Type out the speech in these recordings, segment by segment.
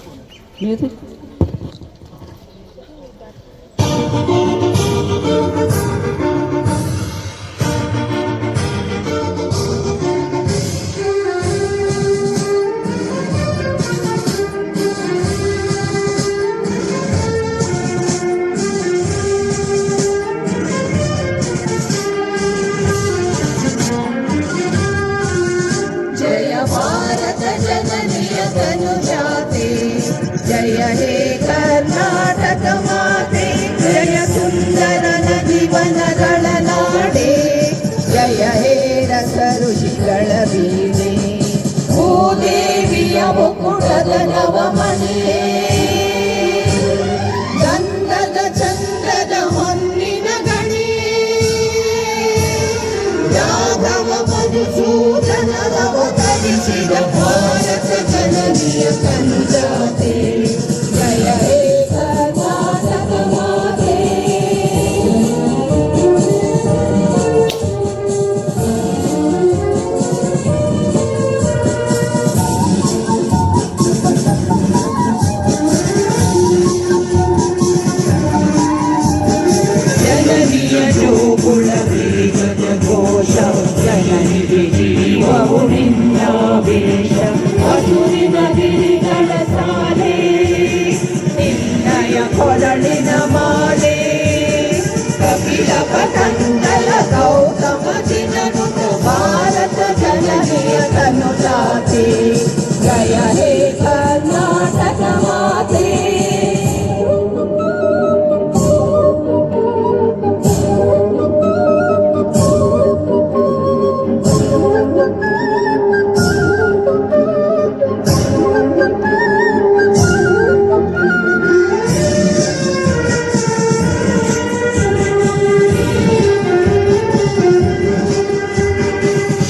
Music. जय भारत जननीय तनुजाते, जय हे कर्नाटक माते, जय सुंदर नदीवनಗಳ ನಾಡೆ, जय हे ರಸ ಋಷಿಗಳ ಬೀಡೆ, ಭೂದೇವಿಯ ಮುಕುಟದ ನವಮಣಿಯೇ, ಗಂಧದ ಚಂದ್ರದ ಹೊನ್ನಿನ ಗಣಿಯೇ, ಯಾದವ ಮಧುಸೂದನರ ಅವತರಿಸಿದ ಭಾರತ ಜನನಿಯ ತನುಜಾತೆ, ಜಯ ಹೇ ಕರ್ನಾಟಕ ಮಾತೆ. ಜನನಿಯ ಜೋಗುಳ ವೇಗದ ಘೋಷ, ಜನನಿಗೆ ಜೀವವು ನಿನ್ನಾವೇಶ, ಹಸುರಿನ ಗಿರಿಗಳ ಸಾಲೆ, ನಿನ್ನಯ ಕೊರಳಿನ ಮಾಲೆ, ಕಪಿಲ ಪತಂಗಲ ಗೌತಮ ಜಿನನುತ ಭಾರತ ಜನನಿಯ ತನುಜಾತೆ, ಜಯ ಹೇ ಕರ್ನಾಟಕ ಮಾತೆ.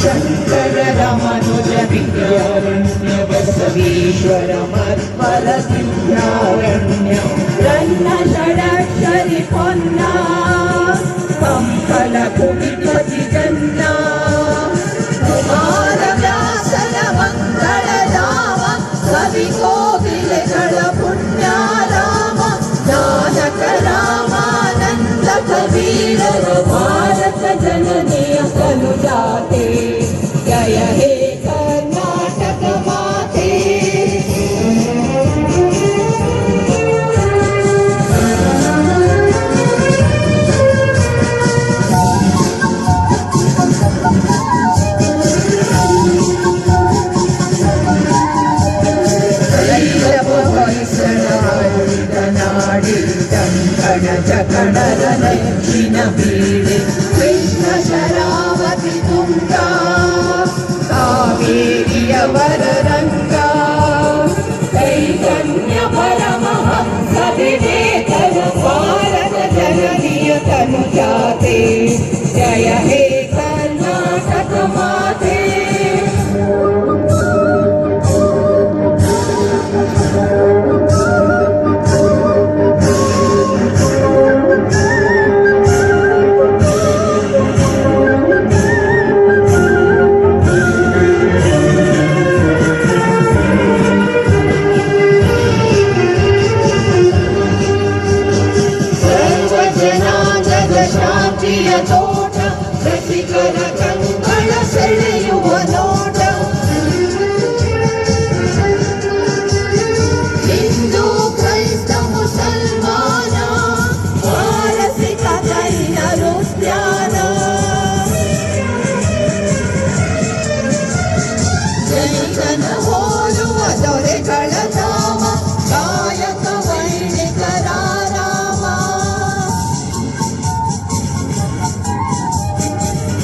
ಶಂಕರ ರಮನುಜ ವಿದ್ಯಾರಣ್ಯ ಬಸವೀಶ್ವರ ಮತ್ಪರ ದಿವ್ಯಾರಣ್ಯ, ರನ್ನ ಷಡಕ್ಷರಿ ಪೊನ್ನ ಕಂಕಲ ಕುಡಿಪತಿ ಜನ್ನ, ಕುಮಾರ ವ್ಯಾಸನ ಮಂಗಳ ಧಾಮ, ಕವಿ ಕೋಗಿಲೆಗಳ ಪುಣ್ಯಾರಾಮ, ನಾನಕ ರಾಮಾನಂದ ಕಬೀರರ ಭಾರತ ಜನನಿಯ ತನುಜಾತೆ, ಜಯ ಹೇ ಕರ್ನಾಟಕ ಮಾತೆ. ನಾಡಿ ಕಂಕಣ ಚಕಡರ ನೆಚ್ಚಿನ ಬೀಡೆ, ಕೃಷ್ಣ ಶರಾವತಿ ತುಂಗ, ಕಾವೇರಿಯ ವರರಂಗ, ಚೈತನ್ಯ ಪರಮಹಂಸ ವಿವೇಕರ ಭಾರತ ಜನನಿಯ ತನುಜಾತೆ, ಜಯ ಹೇ ಕರ್ನಾಟಕ ಮಾತೆ. ಶಾಂತಿಯ ತೋಟ, ರಸಿಕರ ಕಂಗಳ ಸೆಳೆಯುವ ನೋಟ, ಹಿಂದೂ ಕ್ರೈಸ್ತ ಮುಸಲ್ಮಾನ, ಮಾನಸಿಕ ಜೈನರು ಧ್ಯಾನ, ಜೈನ ಹೋಲುವ ದೊರೆಗಳ ಧಾಮ, ಗಾಯಕ ವೈಣಿಕರ ರಾಮ,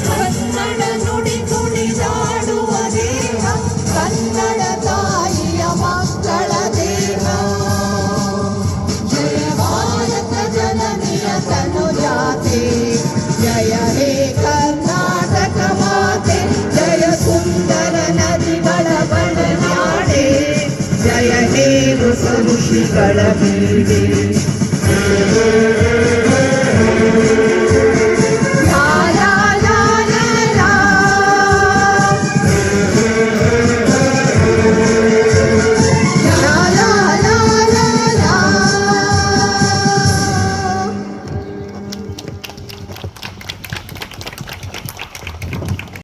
ಕನ್ನಡ ನುಡಿ ನುಡಿದಾಡುವ ದೇಹ, ಕನ್ನಡ ತಾಯಿಯ ಮಕ್ಕಳ ದೇಹ, ಜಯ ಭಾರತ ಜನನಿಯ ತನುಜಾತೆ, ಜಯ ಹೇ ಕರ್ನಾಟಕ ಮಾತೆ, ಜಯ ಸುಂದರ ನದಿಗಳ ಬಡನಾಡೆ, ಜಯ ಹೇ ಋಷಿಗಳ ಬೀಡೆ.